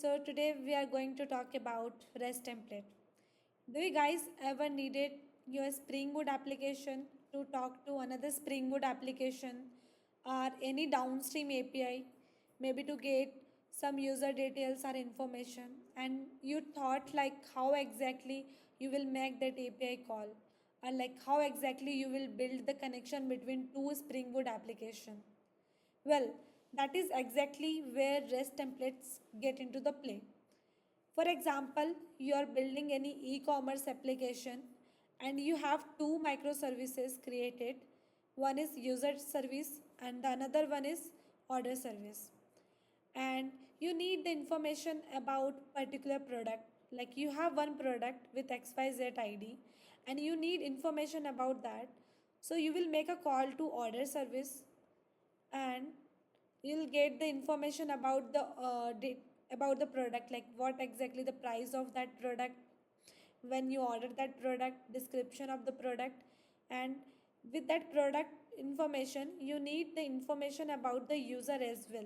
So today we are going to talk about REST template. Do you guys ever needed your Spring Boot application to talk to another Spring Boot application or any downstream API, maybe to get some user details or information, and you thought like how exactly you will make that API call, or like how exactly you will build the connection between two Spring Boot application? Well, that is exactly where REST templates get into the play. For example, you are building any e-commerce application and you have two microservices created. One is user service and the another one is order service. And you need the information about particular product. Like you have one product with XYZ ID and you need information about that. So you will make a call to order service and you'll get the information about the product, like what exactly the price of that product when you order that product, description of the product. And with that product information you need the information about the user as well,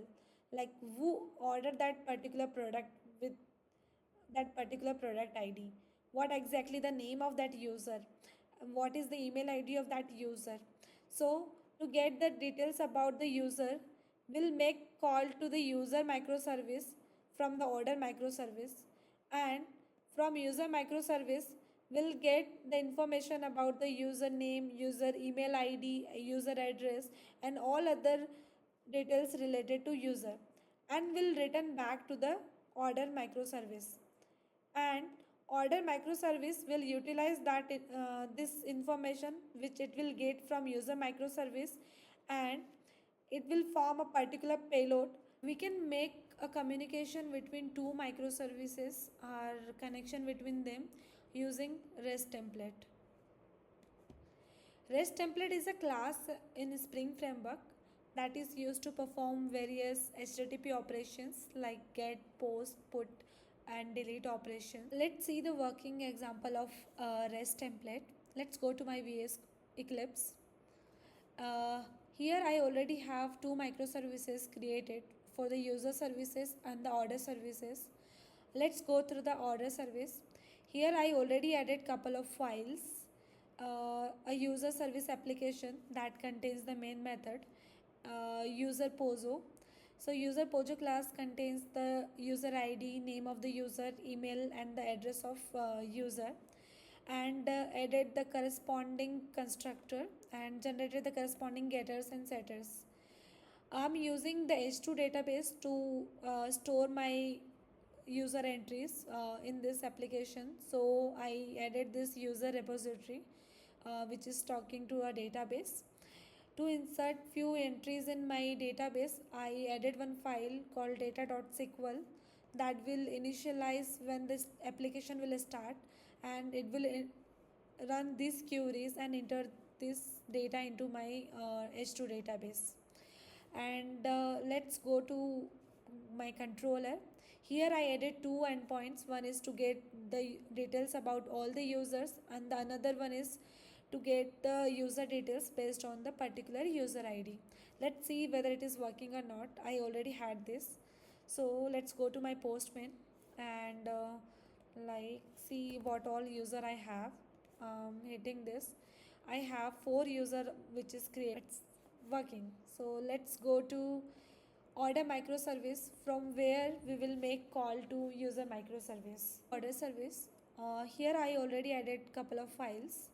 like who ordered that particular product with that particular product ID, what exactly the name of that user, what is the email ID of that user. So to get the details about the user, we'll make call to the user microservice from the order microservice, and from user microservice we'll get the information about the username, user email ID, user address, and all other details related to user, and will return back to the order microservice. And order microservice will utilize this information which it will get from user microservice, and it will form a particular payload. We can make a communication between two microservices or connection between them using REST template. REST template is a class in Spring Framework that is used to perform various HTTP operations like get, post, put, and delete operations. Let's see the working example of REST template. Let's go to my VS Eclipse. Here I already have two microservices created for the user services and the order services. Let's go through the order service. Here I already added couple of files, a user service application that contains the main method, user pozo. So user pojo class contains the user ID, name of the user, email, and the address of user, and added the corresponding constructor and generated the corresponding getters and setters. I'm using the H2 database to store my user entries in this application. So I added this user repository which is talking to a database. To insert few entries in my database, I added one file called data.sql that will initialize when this application will start, and it will run these queries and enter this data into my H2 database. And let's go to my controller. Here I added two endpoints. One is to get the details about all the users, and the another one is to get the user details based on the particular user ID. Let's see whether it is working or not. I already had this. So let's go to my postman and like see what all user I have. Hitting this, I have 4 user which is created. It's working. So let's go to order microservice from where we will make call to user microservice. Order service. Here I already added couple of files.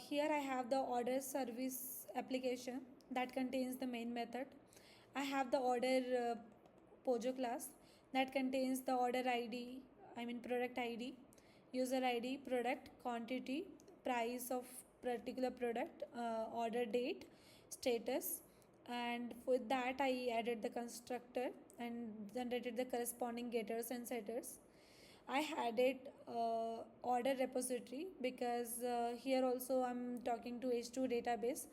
Here I have the order service application that contains the main method. I have the order pojo class that contains the order ID, I mean product ID, user ID, product, quantity, price of particular product, order date, status, and with that I added the constructor and generated the corresponding getters and setters. I added order repository because here also I'm talking to H2 database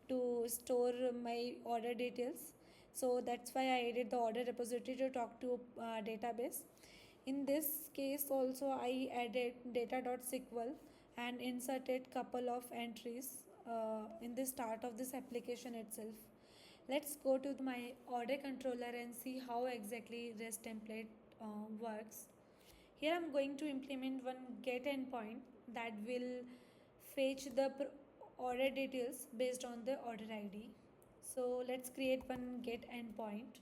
to store my order details. So that's why I added the order repository to talk to database. In this case also I added data.sql and inserted couple of entries in the start of this application itself. Let's go to my order controller and see how exactly REST template works. Here I'm going to implement one get endpoint that will fetch the order details based on the order ID. So let's create one get endpoint.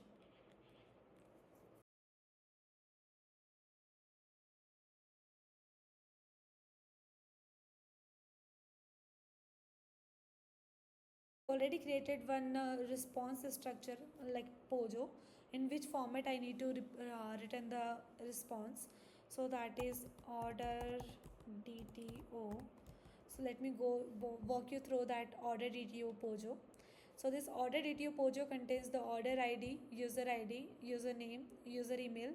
Already created one response structure like Pojo, in which format I need to return the response. So that is order DTO. So let me walk you through that order DTO Pojo. So this order DTO Pojo contains the order ID, username, user email.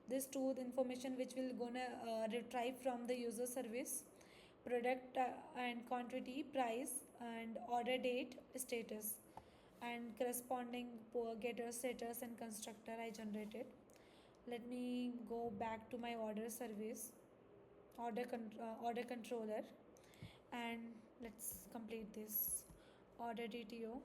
This two the information which will gonna retrieve from the user service, product and quantity, price, and order date, status, and corresponding getter, status, and constructor I generated. Let me go back to my order service, order controller, and let's complete this order DTO.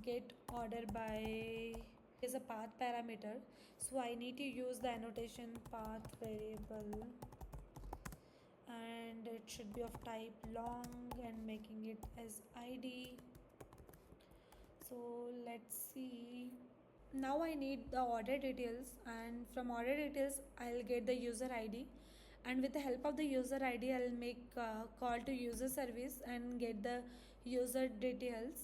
Get order by is a path parameter, so I need to use the annotation path variable, and it should be of type long and making it as id. So let's see. Now I need the order details, and from order details I'll get the user id, and with the help of the user id I'll make a call to user service and get the user details,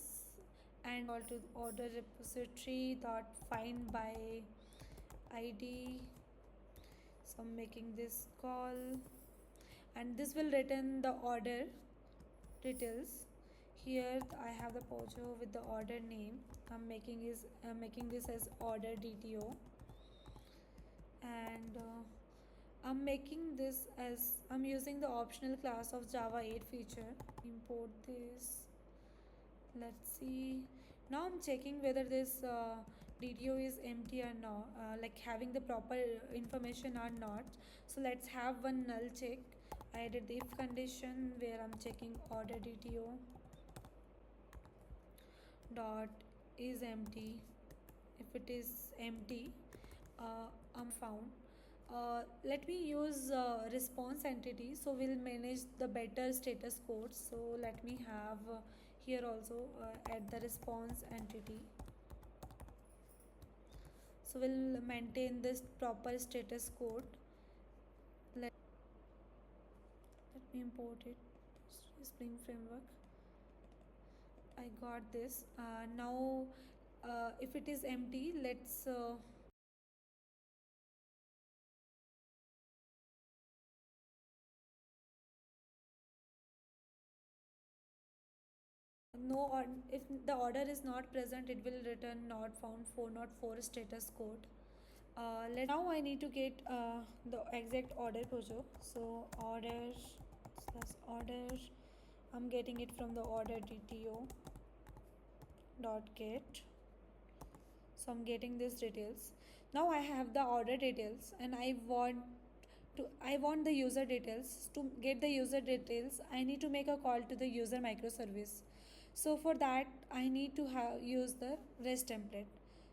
and call to order repository dot find by id. So I'm making this call, and this will return the order details. Here I have the Pojo with the order name. I'm making this as order DTO, and I'm using the optional class of Java 8 feature. Import this. Let's see. Now I'm checking whether this DTO is empty or not, like having the proper information or not. So let's have one null check. I added the if condition where I'm checking order DTO dot is empty. If it is empty, I'm found. Let me use response entity, so we'll manage the better status code. So let me have here also add the response entity, so we'll maintain this proper status code. Let me import it. Spring framework, I got this. Now if it is empty, let's no, or if the order is not present, it will return not found 404 status code. Now I need to get the exact order Pojo. So order slash order, I'm getting it from the order DTO dot get. So I'm getting these details. Now I have the order details, and I want the user details. To get the user details, I need to make a call to the user microservice. So for that I need to use the REST template.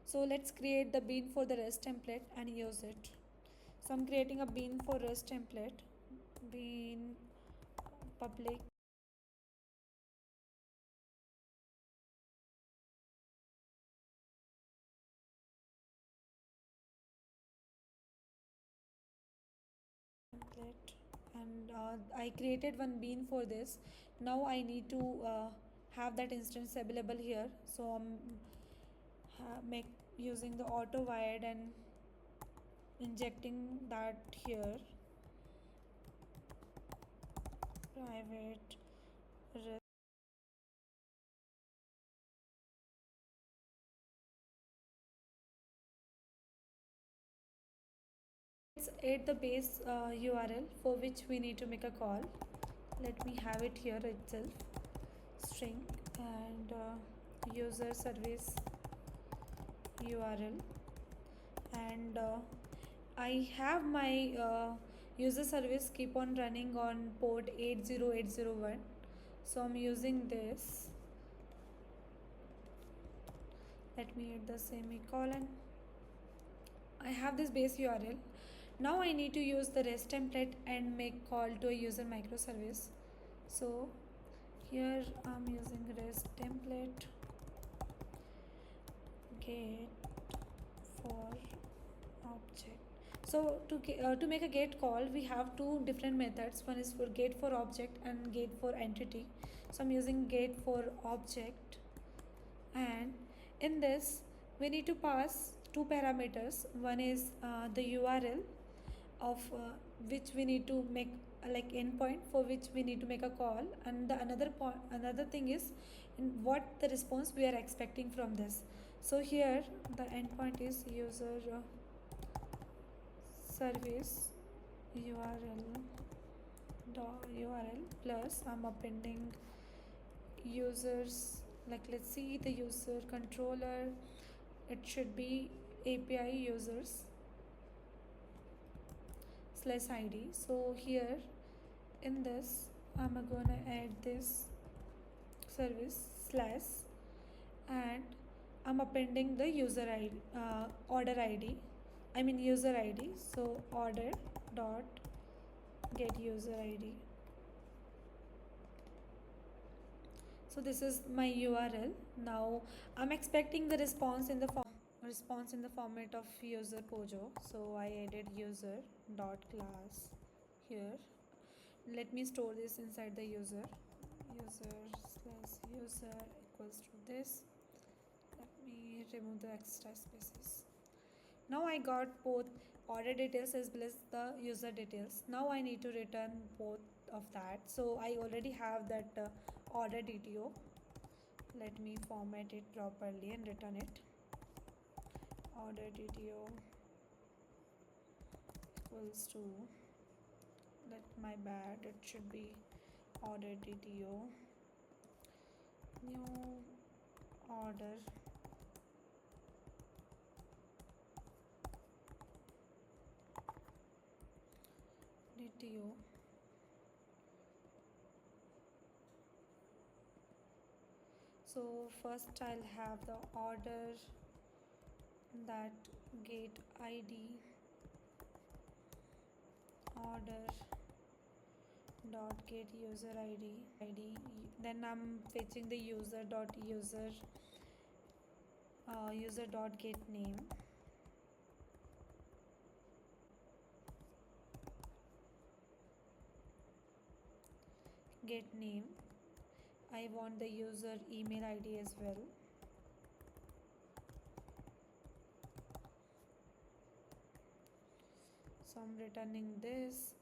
So let's create the bean for the REST template and use it. So I'm creating a bean for REST template. Bean public template, and I created one bean for this. Now I need to have that instance available here. So I'm make using the auto wired and injecting that here. Private rest. Let's add the base URL for which we need to make a call. Let me have it here itself, string, and user service URL, and I have my user service keep on running on port 80801. So I'm using this. Let me add the semicolon. I have this base URL. Now I need to use the REST template and make call to a user microservice. So here I'm using REST template get for object. So to make a get call, we have two different methods. One is for get for object and get for entity. So I'm using get for object, and in this we need to pass two parameters. One is the URL of which we need to make like endpoint for which we need to make a call, and the another thing is in what the response we are expecting from this. So here the endpoint is user service URL URL plus I'm appending users, like let's see the user controller, it should be API users slash id. So here in this I'm gonna add this service slash, and I'm appending the user id order id, I mean user id. So order dot get user id. So this is my URL. Now I'm expecting the response in the format of user pojo. So I added user dot class here. Let me store this inside the user slash user equals to this. Let me remove the extra spaces. Now I got both order details as well as the user details. Now I need to return both of that. So I already have that order DTO. Let me format it properly and return it. Order DTO equals to, my bad, it should be order DTO new order DTO. So first I'll have the order that get ID order dot get user id, then I'm fetching the user dot user dot get name, I want the user email ID as well. So I'm returning this.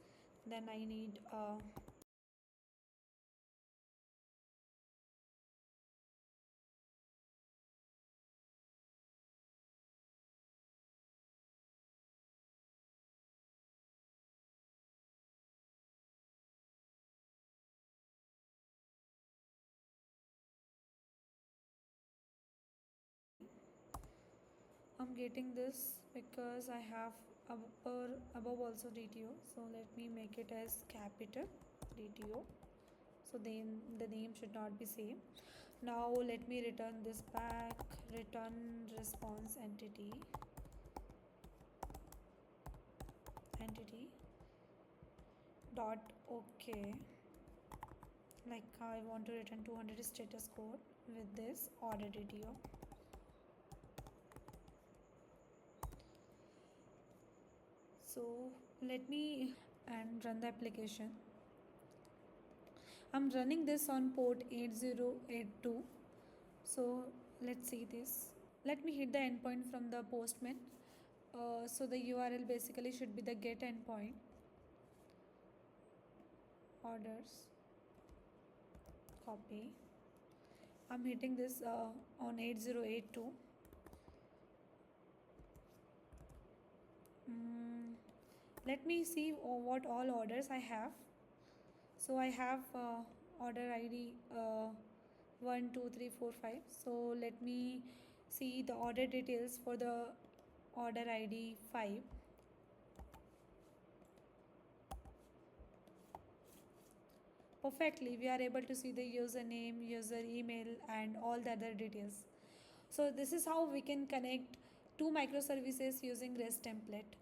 Then I need I'm getting this because I have above also DTO. So let me make it as capital DTO. So then the name should not be same. Now let me return this back. Return response entity dot okay. Like I want to return 200 status code with this order DTO. So let me and run the application. I'm running this on port 8082. So let's see this. Let me hit the endpoint from the postman. So the URL basically should be the get endpoint orders. Copy. I'm hitting this on 8082. Let me see what all orders I have. So I have order ID 1 2 3 4 5. So let me see the order details for the order ID 5. Perfectly, we are able to see the username, user email, and all the other details. So this is how we can connect two microservices using REST template.